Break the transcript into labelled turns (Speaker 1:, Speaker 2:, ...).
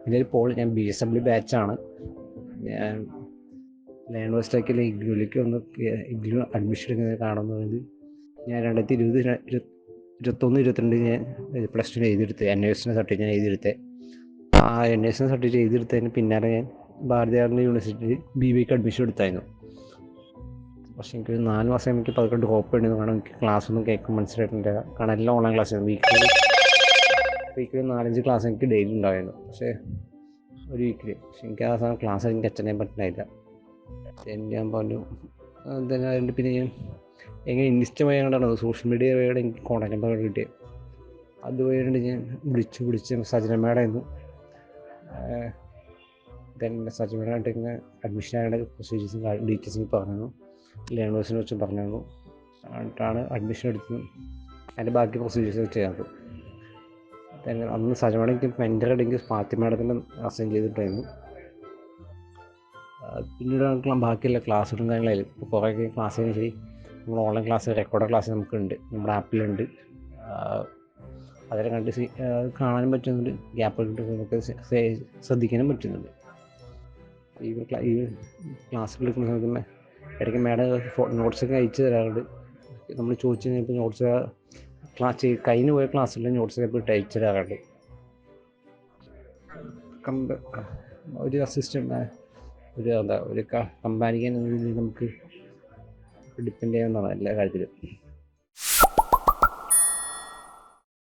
Speaker 1: എൻ്റെ ഒരു പോൾ ഞാൻ BSW ബാച്ചാണ്. ഞാൻ ലേണേഴ്സ് ടെക്കിലെ ഇഗ്നൂലേക്ക് ഒന്ന് ഇഗ്നു അഡ്മിഷൻ എടുക്കുന്നത് കാണുന്നത് ഞാൻ 2021-22 ഞാൻ +2 എഴുതിയെടുത്ത് NASN സർട്ടിഫിക്കറ്റ് ഞാൻ എഴുതിയെടുത്തത്. ആ NASN സർട്ടിഫിക്കറ്റ് എഴുതിയെടുത്തതിന് പിന്നാലെ ഞാൻ ഭാരതിയാർ യൂണിവേഴ്സിറ്റിയിൽ BBAക്ക് അഡ്മിഷൻ എടുത്തായിരുന്നു. പക്ഷേ എനിക്ക് 4 മാസം എനിക്ക് പതുക്കെ ഡ്രോപ്പ് ചെയ്യണമെന്ന്. കാരണം എനിക്ക് ക്ലാസ്സൊന്നും കേൾക്കാൻ മനസ്സിലായിട്ടില്ല. കാരണം എല്ലാം ഓൺലൈൻ ക്ലാസ്സായിരുന്നു. വീക്കിലി 4-5 ക്ലാസ് എനിക്ക് ഡെയിലി ഉണ്ടായിരുന്നു. പക്ഷേ ഒരു വീക്കിൽ പക്ഷേ എനിക്ക് ആ സമയം ക്ലാസ് എനിക്ക് അറ്റൻഡ് ചെയ്യാൻ പറ്റുന്നില്ല. ഞാൻ പറഞ്ഞു എന്തായാലും പിന്നെ ഞാൻ എങ്ങനെ ഇൻസ്റ്റ വഴി കൊണ്ടാണ് സോഷ്യൽ മീഡിയ വഴിയാണ് എനിക്ക് കോൺടാക്ട് നമ്പർ കിട്ടിയത്. അതുവഴിയുണ്ട് ഞാൻ വിളിച്ച് സജന മേഡമായിരുന്നു. സജന മേഡമായിട്ട് ഇങ്ങനെ അഡ്മിഷൻ ആകേണ്ട പ്രൊസീജിയേഴ്സും ഡീറ്റെയിൽസും പറഞ്ഞു, ലേണേഴ്സിനെ കുറിച്ച് പറഞ്ഞു. എന്നിട്ടാണ് അഡ്മിഷൻ എടുത്തത്. അതിൻ്റെ ബാക്കി പ്രൊസീജിയേഴ്സ് ചെയ്യാറ്. അന്ന് സജന മേഡം എനിക്ക് മെൻ്ററായിട്ട് എനിക്ക് ഫാത്തിമ മേഡത്തിൻ്റെ അസൈൻ ചെയ്തിട്ടായിരുന്നു. പിന്നീട് ബാക്കിയുള്ള ക്ലാസ്സുകളും കാര്യങ്ങളായാലും ഇപ്പോൾ കുറേ ക്ലാസ്സിന് ശരി നമ്മൾ ഓൺലൈൻ ക്ലാസ് റെക്കോർഡ് ക്ലാസ് നമുക്കുണ്ട്, നമ്മുടെ ആപ്പിലുണ്ട്. അതെല്ലാം കണ്ട് കാണാനും പറ്റുന്നുണ്ട്, ഗ്യാപ്പ് കിട്ടും, നമുക്ക് ശ്രദ്ധിക്കാനും പറ്റുന്നുണ്ട്. ഈ ക്ലാസ്സുകൾ എടുക്കുന്ന സമയത്ത് ഇടയ്ക്ക് മാഡം നോട്ട്സൊക്കെ അയച്ചു തരാറുണ്ട്. നമ്മൾ ചോദിച്ചു കഴിഞ്ഞപ്പോൾ നോട്ട്സ് കഴിഞ്ഞു പോയ ക്ലാസ്സിലെ നോട്ട്സൊക്കെ പോയിട്ട് അയച്ചു തരാറുണ്ട്. ഒരു അസിസ്റ്റൻ്റ് ഒരു കമ്പാനിക്കൻ നമുക്ക് ഡിപ്പെൻഡ് ചെയ്യാവുന്നതാണ് എല്ലാ കാര്യത്തിലും.